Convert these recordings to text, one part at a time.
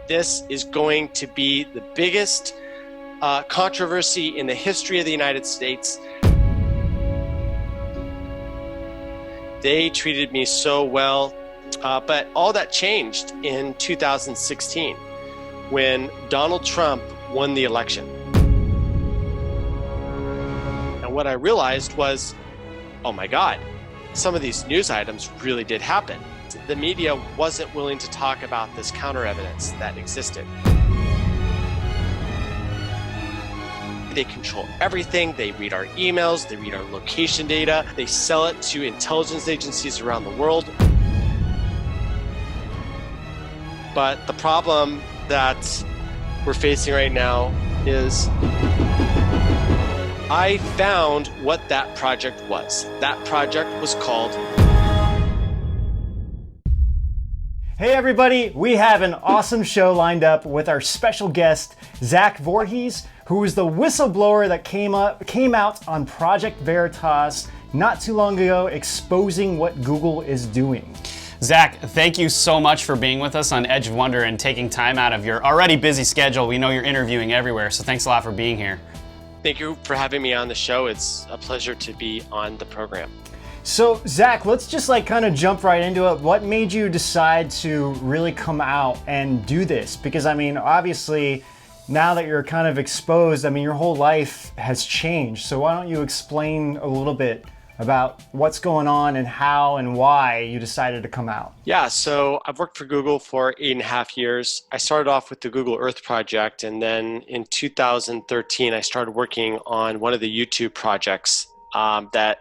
this is going to be the biggest controversy in the history of the United States. They treated me so well, but all that changed in 2016 when Donald Trump won the election. And what I realized was, oh my God, some of these news items really did happen. The media wasn't willing to talk about this counter evidence that existed. They control everything. They read our emails, they read our location data, they sell it to intelligence agencies around the world. But the problem that we're facing right now is I found what that project was. That project was called... Hey everybody, we have an awesome show lined up with our special guest, Zach Vorhies, who is the whistleblower that came out on Project Veritas not too long ago, exposing what Google is doing. Zach, thank you so much for being with us on Edge of Wonder and taking time out of your already busy schedule. We know you're interviewing everywhere, so thanks a lot for being here. Thank you for having me on the show. It's a pleasure to be on the program. So Zach, let's just kind of jump right into it. What made you decide to really come out and do this? Because I mean, obviously, now that you're kind of exposed, I mean, your whole life has changed. So why don't you explain a little bit about what's going on and how and why you decided to come out? Yeah, so I've worked for Google for 8.5 years. I started off with the Google Earth project, and then in 2013, I started working on one of the YouTube projects that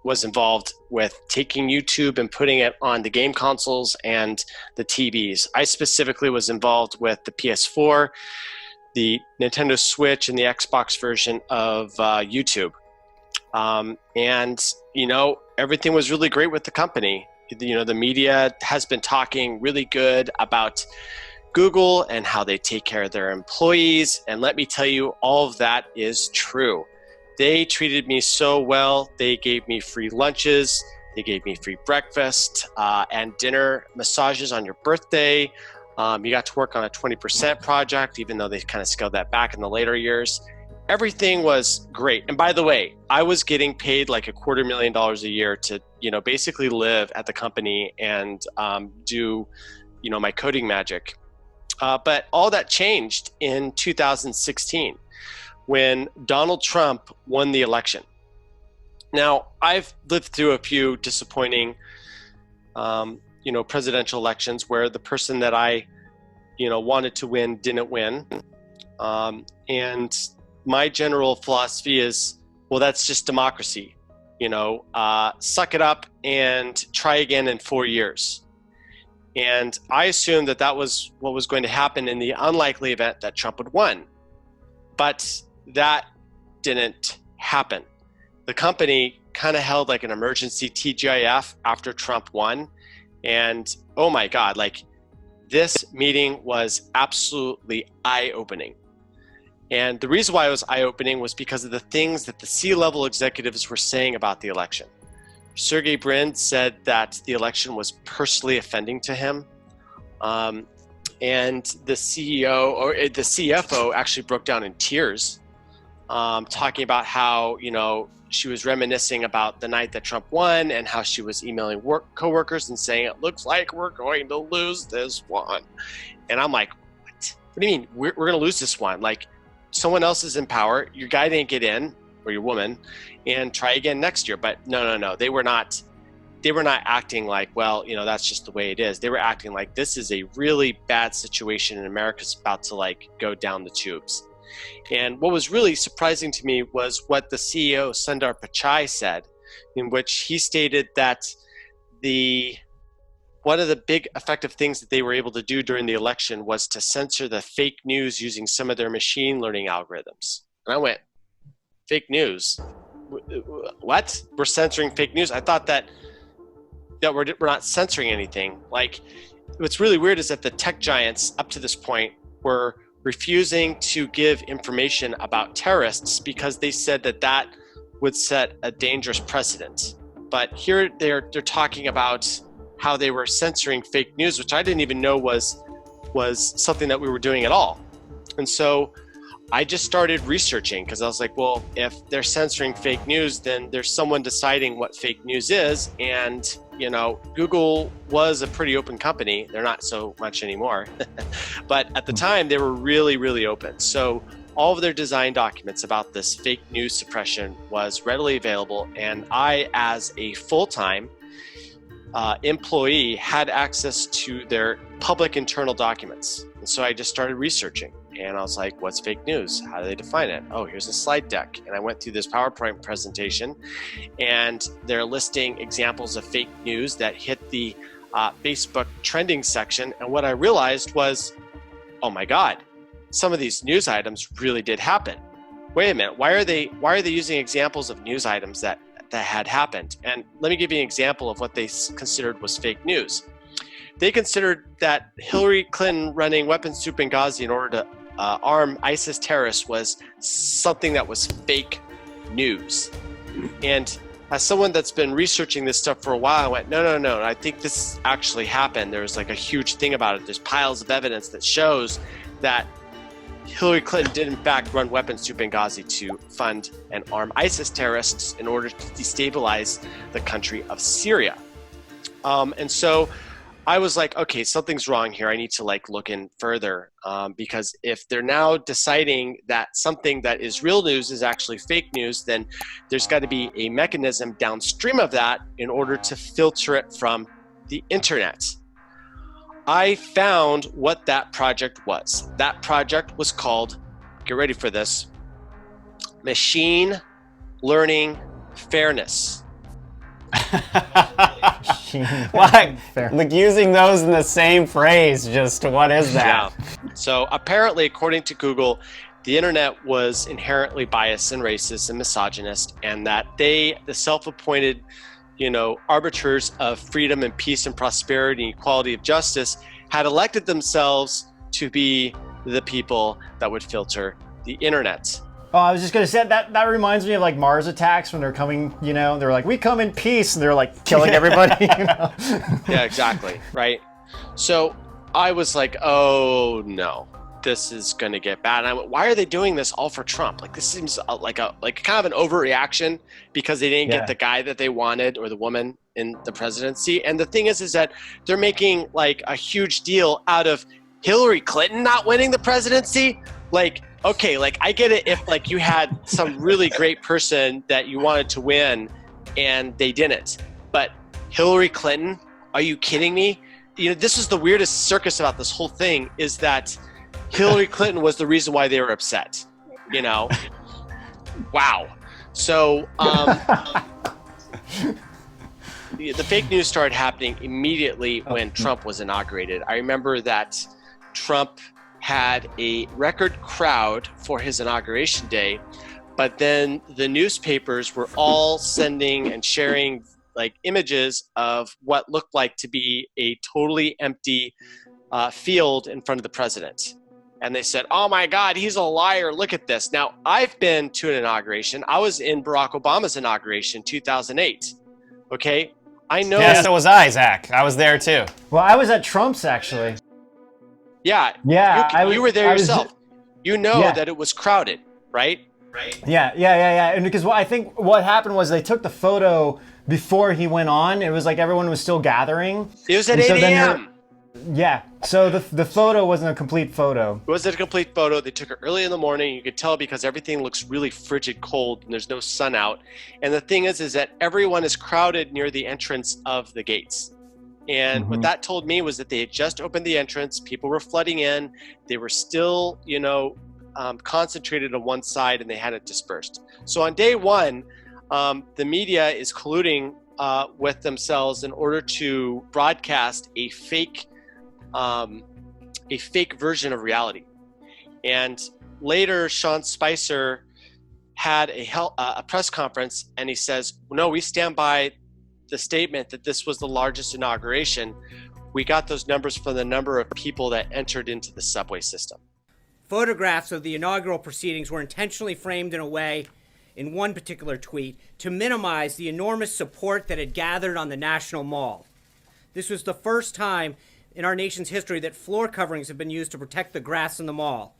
was involved with taking YouTube and putting it on the game consoles and the TVs. I specifically was involved with the PS4, the Nintendo Switch, and the Xbox version of YouTube. And, you know, everything was really great with the company. You know, the media has been talking really good about Google and how they take care of their employees. And let me tell you, all of that is true. They treated me so well. They gave me free lunches. They gave me free breakfast and dinner, massages on your birthday. You got to work on a 20% project, even though they kind of scaled that back in the later years. Everything was great. And by the way, I was getting paid like $250,000 a year to, you know, basically live at the company and do, you know, my coding magic. But all that changed in 2016. When Donald Trump won the election. Now, I've lived through a few disappointing, you know, presidential elections where the person that I, you know, wanted to win didn't win. And my general philosophy is, well, that's just democracy. You know, suck it up and try again in 4 years. And I assumed that that was what was going to happen in the unlikely event that Trump would win. But that didn't happen. The company kind of held like an emergency TGIF after Trump won. And oh my God, like this meeting was absolutely eye-opening. And the reason why it was eye-opening was because of the things that the C-level executives were saying about the election. Sergey Brin said that the election was personally offending to him. And the CEO or the CFO actually broke down in tears, talking about how, you know, she was reminiscing about the night that Trump won and how she was emailing coworkers and saying, it looks like we're going to lose this one. And I'm like, what? What do you mean we're going to lose this one? Like, someone else is in power, your guy didn't get in, or your woman, and try again next year. But no. They were not acting like, well, you know, that's just the way it is. They were acting like this is a really bad situation and America's about to like go down the tubes. And what was really surprising to me was what the CEO, Sundar Pichai, said, in which he stated that one of the big effective things that they were able to do during the election was to censor the fake news using some of their machine learning algorithms. And I went, fake news? What? We're censoring fake news? I thought that we're not censoring anything. Like, what's really weird is that the tech giants up to this point were refusing to give information about terrorists because they said that that would set a dangerous precedent. But here they're talking about how they were censoring fake news, which I didn't even know was was something that we were doing at all. And so I just started researching because I was like, well, if they're censoring fake news, then there's someone deciding what fake news is. And, Google was a pretty open company. They're not so much anymore. But at the time, they were really, really open. So all of their design documents about this fake news suppression was readily available. And I, as a full-time employee, had access to their public internal documents. And so I just started researching. And I was like, what's fake news? How do they define it? Oh, here's a slide deck. And I went through this PowerPoint presentation, and they're listing examples of fake news that hit the Facebook trending section. And what I realized was, oh my God, some of these news items really did happen. Wait a minute, why are they using examples of news items that had happened? And let me give you an example of what they considered was fake news. They considered that Hillary Clinton running weapons to Benghazi in order to arm ISIS terrorists was something that was fake news. And as someone that's been researching this stuff for a while, I went, no, I think this actually happened. There's like a huge thing about it. There's piles of evidence that shows that Hillary Clinton did in fact run weapons to Benghazi to fund and arm ISIS terrorists in order to destabilize the country of Syria. And so I was like, okay, something's wrong here. I need to look in further because if they're now deciding that something that is real news is actually fake news, then there's got to be a mechanism downstream of that in order to filter it from the internet. I found what that project was. That project was called, get ready for this, Machine Learning Fairness. Why? Using those in the same phrase, just what is that? Yeah. So apparently, according to Google, the internet was inherently biased and racist and misogynist, and that the self-appointed, arbiters of freedom and peace and prosperity and equality of justice had elected themselves to be the people that would filter the internet. Oh, I was just gonna say that reminds me of Mars attacks when they're coming, they're like, we come in peace, and they're killing everybody, Yeah, exactly, right? So I was like, oh no, this is gonna get bad. And I went, why are they doing this all for Trump? This seems like kind of an overreaction because they didn't get the guy that they wanted or the woman in the presidency. And the thing is that they're making a huge deal out of Hillary Clinton not winning the presidency. Okay, I get it if you had some really great person that you wanted to win and they didn't. But Hillary Clinton, are you kidding me? This is the weirdest circus about this whole thing, is that Hillary Clinton was the reason why they were upset. Wow. So the fake news started happening immediately when Trump was inaugurated. I remember that Trump had a record crowd for his inauguration day, but then the newspapers were all sending and sharing images of what looked like to be a totally empty field in front of the president. And they said, oh my God, he's a liar, look at this. Now, I've been to an inauguration. I was in Barack Obama's inauguration, 2008, okay? I know. Yeah, so was I, Zach. I was there too. Well, I was at Trump's, actually. Yeah, you were there yourself. That it was crowded, right? Yeah. And because I think what happened was they took the photo before he went on. It was everyone was still gathering. It was at 8 a.m. Yeah, so the photo wasn't a complete photo. It wasn't a complete photo. They took it early in the morning. You could tell because everything looks really frigid cold and there's no sun out. And the thing is that everyone is crowded near the entrance of the gates. And what that told me was that they had just opened the entrance. People were flooding in. They were still, concentrated on one side, and they hadn't dispersed. So on day one, the media is colluding with themselves in order to broadcast a fake version of reality. And later, Sean Spicer had a press conference, and he says, "No, we stand by the statement that this was the largest inauguration. We got those numbers from the number of people that entered into the subway system." Photographs of the inaugural proceedings were intentionally framed in a way, in one particular tweet, to minimize the enormous support that had gathered on the National Mall. This was the first time in our nation's history that floor coverings have been used to protect the grass in the mall.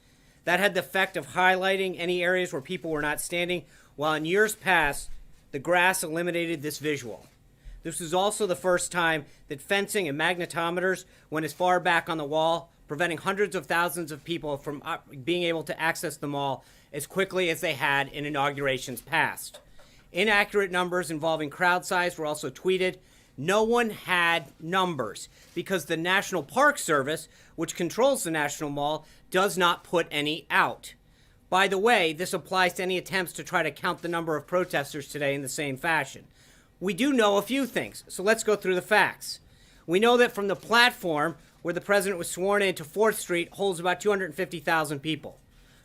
That had the effect of highlighting any areas where people were not standing, while in years past, the grass eliminated this visual. This was also the first time that fencing and magnetometers went as far back on the wall, preventing hundreds of thousands of people from being able to access the mall as quickly as they had in inaugurations past. Inaccurate numbers involving crowd size were also tweeted. No one had numbers because the National Park Service, which controls the National Mall, does not put any out. By the way, this applies to any attempts to try to count the number of protesters today in the same fashion. We do know a few things, so let's go through the facts. We know that from the platform where the president was sworn in to 4th Street holds about 250,000 people.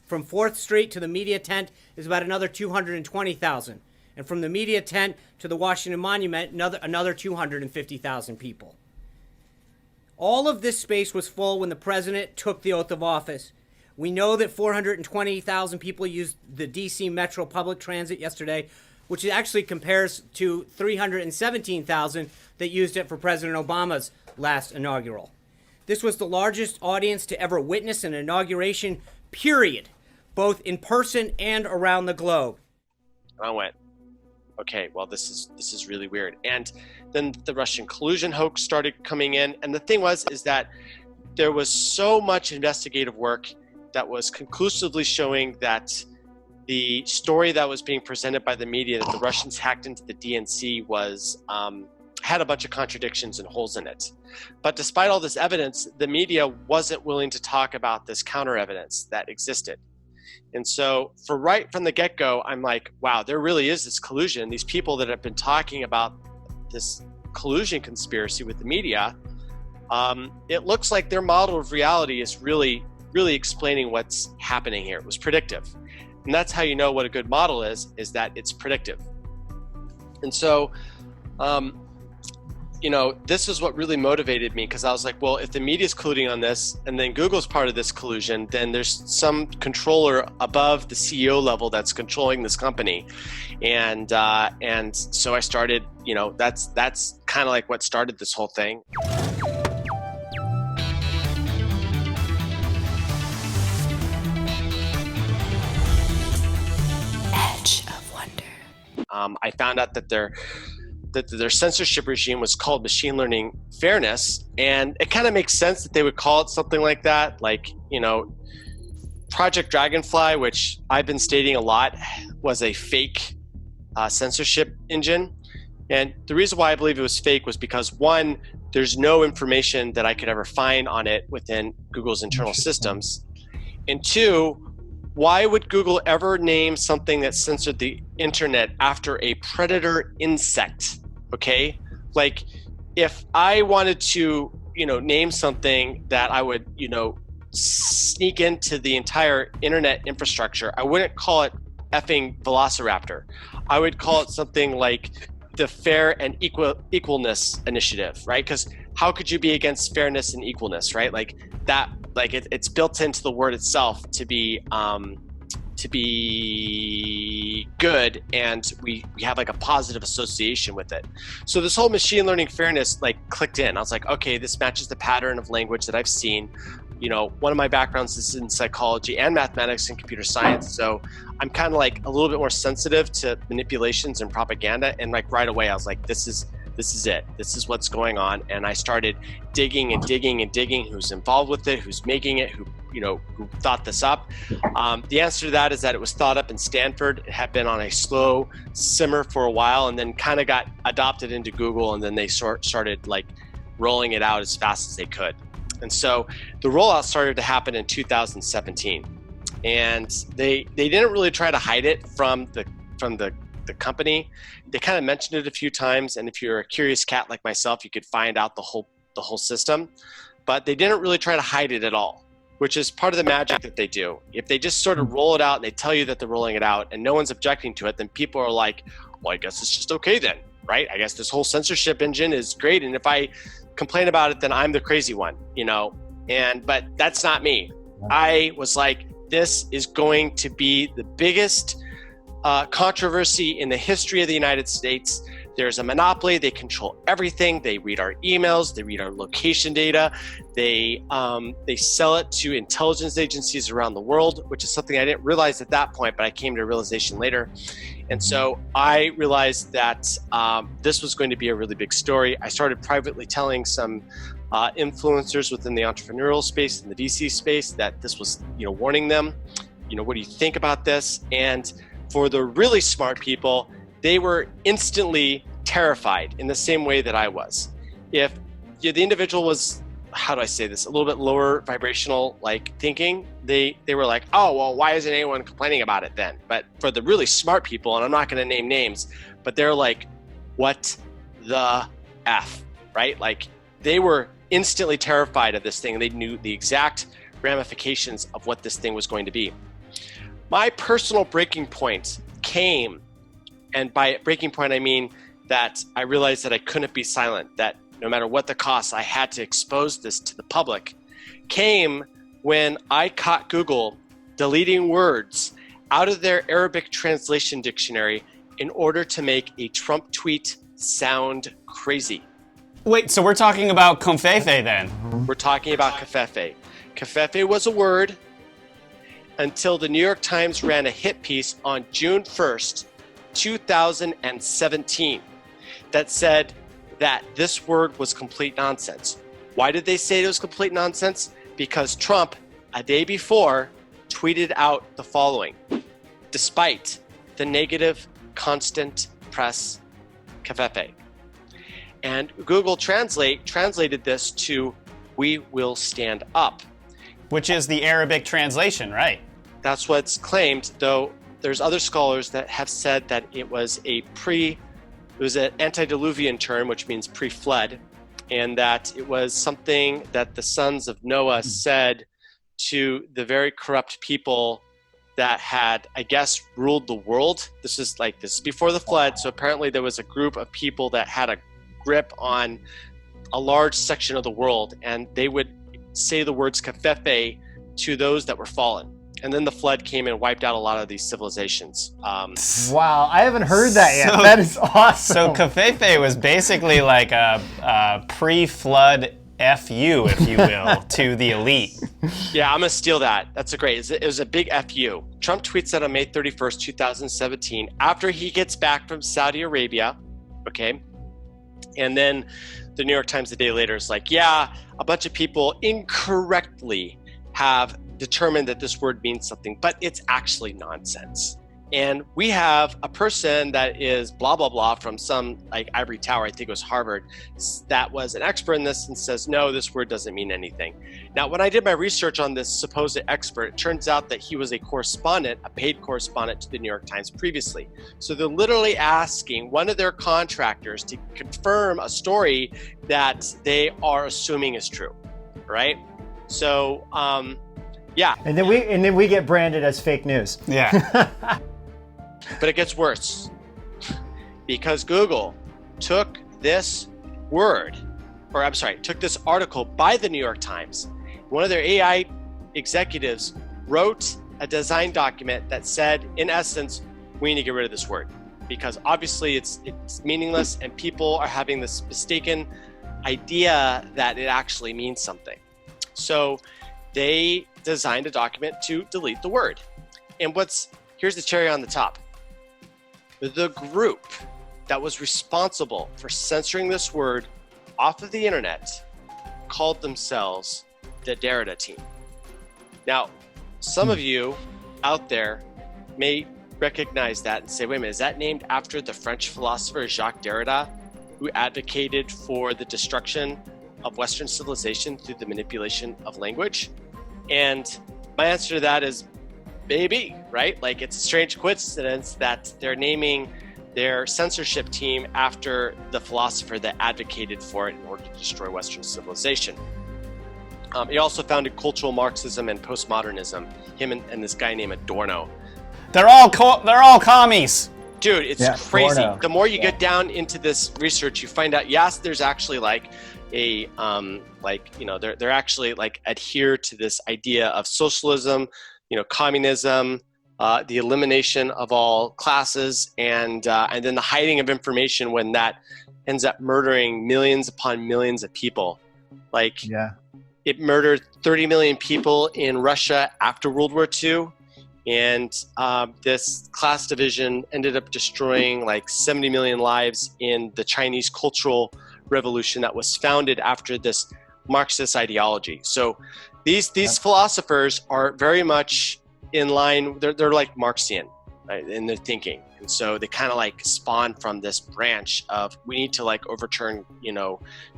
From 4th Street to the media tent is about another 220,000. And from the media tent to the Washington Monument, another 250,000 people. All of this space was full when the president took the oath of office. We know that 420,000 people used the D.C. Metro public transit yesterday, which actually compares to 317,000 that used it for President Obama's last inaugural. This was the largest audience to ever witness an inauguration, period, both in person and around the globe. I went, okay, well, this is really weird. And then the Russian collusion hoax started coming in. And the thing is that there was so much investigative work that was conclusively showing that the story that was being presented by the media that the Russians hacked into the DNC was had a bunch of contradictions and holes in it. But despite all this evidence, the media wasn't willing to talk about this counter evidence that existed. And so right from the get-go, I'm like, wow, there really is this collusion. These people that have been talking about this collusion conspiracy with the media, it looks like their model of reality is really explaining what's happening here. It was predictive. And that's how you know what a good model is that it's predictive. And so, this is what really motivated me, because I was like, well, if the media's colluding on this and then Google's part of this collusion, then there's some controller above the CEO level that's controlling this company. And so I started, that's kind of like what started this whole thing. Edge of Wonder. I found out that their censorship regime was called machine learning fairness, and it kind of makes sense that they would call it something like that. Like, Project Dragonfly, which I've been stating a lot, was a fake censorship engine. And the reason why I believe it was fake was because, one, there's no information that I could ever find on it within Google's internal systems. And two, why would Google ever name something that censored the internet after a predator insect? Okay? Like, if I wanted to, name something that I would, sneak into the entire internet infrastructure, I wouldn't call it effing Velociraptor. I would call it something like the Fair and Equalness Initiative, right? Because how could you be against fairness and equalness, right? Like that. Like it's built into the word itself to be good, and we have like a positive association with it. So this whole machine learning fairness like clicked in. I was like, okay, this matches the pattern of language that I've seen. One of my backgrounds is in psychology and mathematics and computer science, so I'm kind of like a little bit more sensitive to manipulations and propaganda. And like right away, I was like, this is it. This is what's going on. And I started digging and digging and digging who's involved with it, who's making it, who thought this up. The answer to that is that it was thought up in Stanford. It had been on a slow simmer for a while and then kind of got adopted into Google, and then they started like rolling it out as fast as they could. And so the rollout started to happen in 2017. And they didn't really try to hide it from the company. They kind of mentioned it a few times, and if you're a curious cat like myself, you could find out the whole system. But they didn't really try to hide it at all, which is part of the magic that they do. If they just sort of roll it out and they tell you that they're rolling it out and no one's objecting to it, then people are like, well, I guess it's just okay then, right? I guess this whole censorship engine is great, and if I complain about it, then I'm the crazy one, but that's not me. I was like, this is going to be the biggest controversy in the history of the United States. there's a monopoly. They control everything. They read our emails. They read our location data. They sell it to intelligence agencies around the world, which is something I didn't realize at that point, but I came to a realization later. And so I realized that this was going to be a really big story. I started privately telling some influencers within the entrepreneurial space and the VC space that this was, warning them, what do you think about this? And for the really smart people, they were instantly terrified in the same way that I was. If the individual was, how do I say this, a little bit lower vibrational thinking, they were like, oh, well, why isn't anyone complaining about it then? But for the really smart people, and I'm not going to name names, but they're like, what the F, right? They were instantly terrified of this thing. They knew the exact ramifications of what this thing was going to be. My personal breaking point came, and by breaking point, I mean that I realized that I couldn't be silent, that no matter what the cost, I had to expose this to the public, came when I caught Google deleting words out of their Arabic translation dictionary in order to make a Trump tweet sound crazy. Wait, so we're talking about Covfefe then? We're talking about Covfefe. Covfefe was a word until the New York Times ran a hit piece on June 1st, 2017, that said that this word was complete nonsense. Why did they say it was complete nonsense? Because Trump, a day before, tweeted out the following: despite the negative constant press, Covfefe. And Google translated this to "we will stand up," which is the Arabic translation, right? That's what's claimed, though there's other scholars that have said that it was an antediluvian term, which means pre-flood, and that it was something that the sons of Noah said to the very corrupt people that had, I guess, ruled the world. This is before the flood, so apparently there was a group of people that had a grip on a large section of the world, and they would say the words Covfefe to those that were fallen. And then the flood came and wiped out a lot of these civilizations. Wow, I haven't heard that yet. That is awesome. So Covfefe was basically like a pre-flood FU, if you will, to the elite. Yeah, I'm going to steal that. That's it was a big FU. Trump tweets that on May 31st, 2017, after he gets back from Saudi Arabia, okay? And then the New York Times a day later is like, yeah, a bunch of people incorrectly have determined that this word means something, but it's actually nonsense. And we have a person that is blah, blah, blah from some ivory tower, I think it was Harvard, that was an expert in this and says, no, this word doesn't mean anything. Now, when I did my research on this supposed expert, it turns out that he was a correspondent, a paid correspondent to the New York Times previously. So they're literally asking one of their contractors to confirm a story that they are assuming is true, right? So, yeah. And then we get branded as fake news. Yeah. But it gets worse, because Google took this took this article by the New York Times. One of their AI executives wrote a design document that said, in essence, we need to get rid of this word because obviously it's meaningless and people are having this mistaken idea that it actually means something. So they designed a document to delete the word. And here's the cherry on the top. The group that was responsible for censoring this word off of the internet called themselves the Derrida team. Now, some of you out there may recognize that and say, wait a minute, is that named after the French philosopher Jacques Derrida, who advocated for the destruction of Western civilization through the manipulation of language? And my answer to that is maybe, right? It's a strange coincidence that they're naming their censorship team after the philosopher that advocated for it in order to destroy Western civilization. He also founded cultural Marxism and postmodernism, him and this guy named Adorno. They're all commies. Dude, it's crazy. Adorno. The more you get down into this research, you find out, yes, there's actually they're actually adhere to this idea of socialism, communism, the elimination of all classes, and then the hiding of information when that ends up murdering millions upon millions of people. Like, it murdered 30 million people in Russia after World War II. And this class division ended up destroying like 70 million lives in the Chinese Cultural Revolution that was founded after this Marxist ideology. So these philosophers are very much in line. They're like Marxian, right, in their thinking. And so they kind of like spawn from this branch of, we need to like overturn,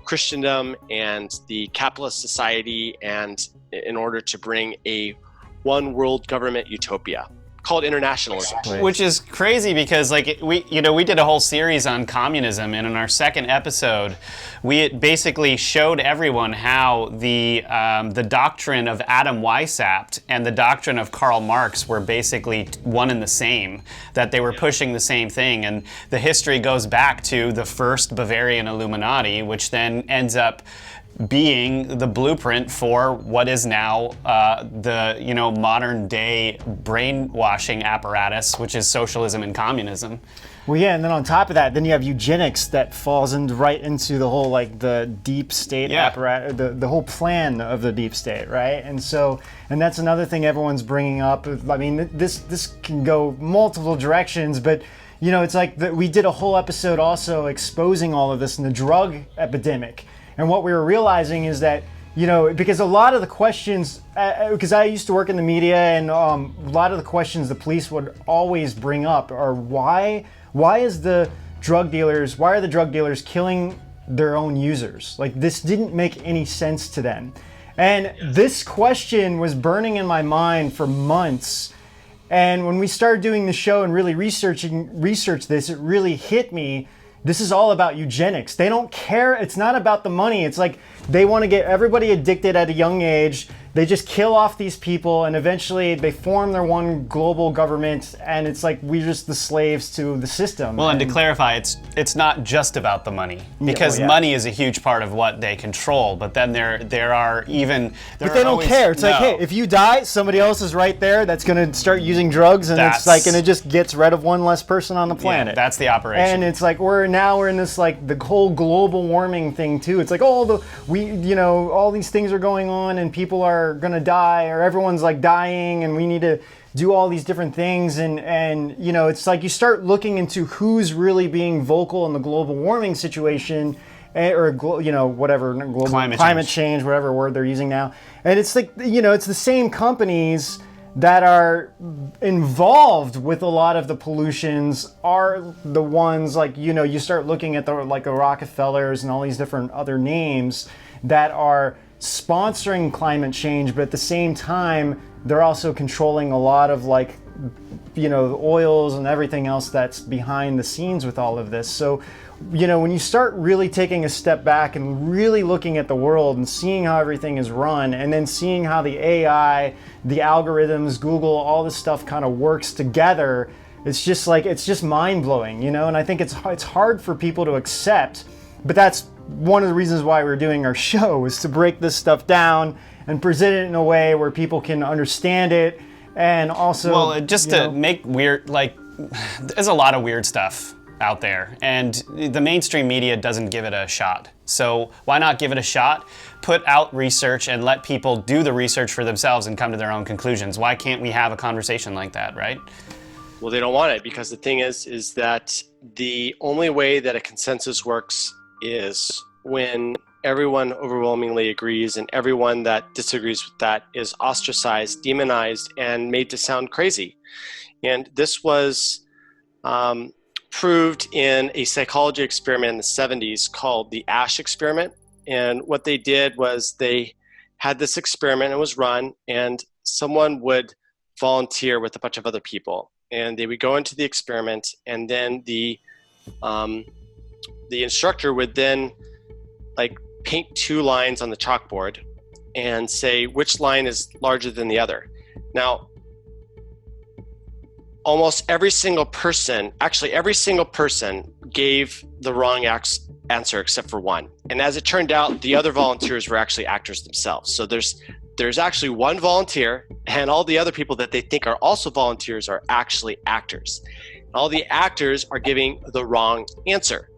Christendom and the capitalist society, and in order to bring a one world government utopia called internationalism. Which is crazy because we did a whole series on communism, and in our second episode we basically showed everyone how the doctrine of Adam Weishaupt and the doctrine of Karl Marx were basically one and the same, that they were pushing the same thing. And the history goes back to the first Bavarian Illuminati, which then ends up being the blueprint for what is now the modern day brainwashing apparatus, which is socialism and communism. Well, yeah, and then on top of that, then you have eugenics that falls right into the whole like the deep state apparatus, the whole plan of the deep state, right? And that's another thing everyone's bringing up. I mean, this can go multiple directions, but it's like we did a whole episode also exposing all of this in the drug epidemic. And what we were realizing is that, because a lot of the questions, because I used to work in the media, and a lot of the questions the police would always bring up are why are the drug dealers killing their own users? Like, this didn't make any sense to them. And this question was burning in my mind for months. And when we started doing the show and really research this, it really hit me. This is all about eugenics. They don't care. It's not about the money. It's like they want to get everybody addicted at a young age. They just kill off these people, and eventually they form their one global government, and it's like we're just the slaves to the system. Well, and to clarify, it's not just about the money, because money is a huge part of what they control. But then there are even. But they don't care. It's like, hey, if you die, somebody else is right there that's going to start using drugs, and it just gets rid of one less person on the planet. Yeah, that's the operation. And it's like we're in this like the whole global warming thing too. It's like all these things are going on, and people are gonna die, or everyone's like dying, and we need to do all these different things, and it's like you start looking into who's really being vocal in the global warming situation, or whatever, global climate change, whatever word they're using now, and it's like it's the same companies that are involved with a lot of the pollutions are the ones like you start looking at the Rockefellers and all these different other names that are sponsoring climate change, but at the same time they're also controlling a lot of the oils and everything else that's behind the scenes with all of this. So when you start really taking a step back and really looking at the world and seeing how everything is run, and then seeing how the AI, the algorithms, Google, all this stuff kind of works together, it's just mind-blowing, and I think it's hard for people to accept, but that's one of the reasons why we're doing our show, is to break this stuff down and present it in a way where people can understand it, and also to make weird, there's a lot of weird stuff out there, and the mainstream media doesn't give it a shot. So why not give it a shot? Put out research and let people do the research for themselves and come to their own conclusions. Why can't we have a conversation like that, right? Well, they don't want it, because the thing is that the only way that a consensus works is when everyone overwhelmingly agrees, and everyone that disagrees with that is ostracized, demonized, and made to sound crazy. And this was proved in a psychology experiment in the 70s called the Ash experiment. And what they did was they had this experiment, it was run, and someone would volunteer with a bunch of other people, and they would go into the experiment, and then the instructor would then paint two lines on the chalkboard and say which line is larger than the other. Now, almost every single person gave the wrong answer except for one. And as it turned out, the other volunteers were actually actors themselves. So there's there's actually one volunteer, and all the other people that they think are also volunteers are actually actors. All the actors are giving the wrong answer.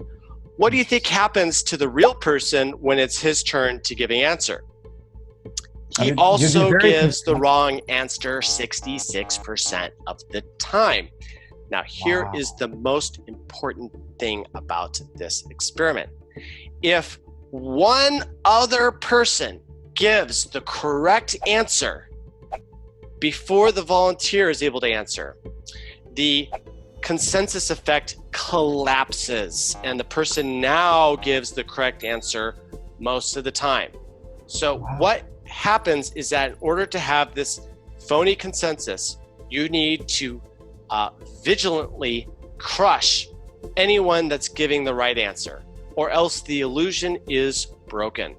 What do you think happens to the real person when it's his turn to give an answer? He also gives the wrong answer 66% of the time. Now, here is the most important thing about this experiment. If one other person gives the correct answer before the volunteer is able to answer, the consensus effect collapses, and the person now gives the correct answer most of the time. So what happens is that in order to have this phony consensus, you need to vigilantly crush anyone that's giving the right answer, or else the illusion is broken.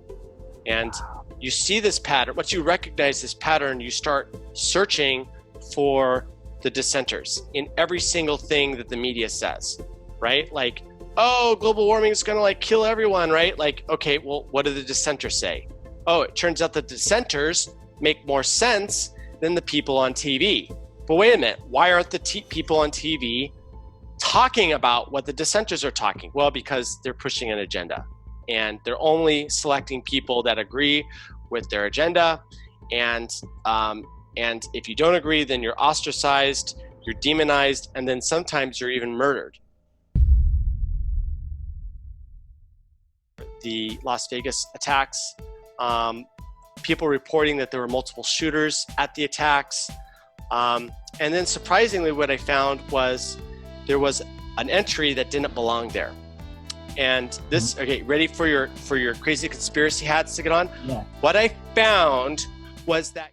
And you see this pattern. Once you recognize this pattern, you start searching for the dissenters in every single thing that the media says, right? Like, oh, global warming is going to like kill everyone, right? Like, okay, well, what do the dissenters say? Oh, it turns out the dissenters make more sense than the people on TV. But wait a minute, why aren't the people on TV talking about what the dissenters are talking? Well, because they're pushing an agenda, and they're only selecting people that agree with their agenda. And if you don't agree, then you're ostracized, you're demonized, and then sometimes you're even murdered. The Las Vegas attacks, people reporting that there were multiple shooters at the attacks. And then surprisingly, what I found was there was an entry that didn't belong there. And this, okay, ready for your crazy conspiracy hats to get on? Yeah. What I found was that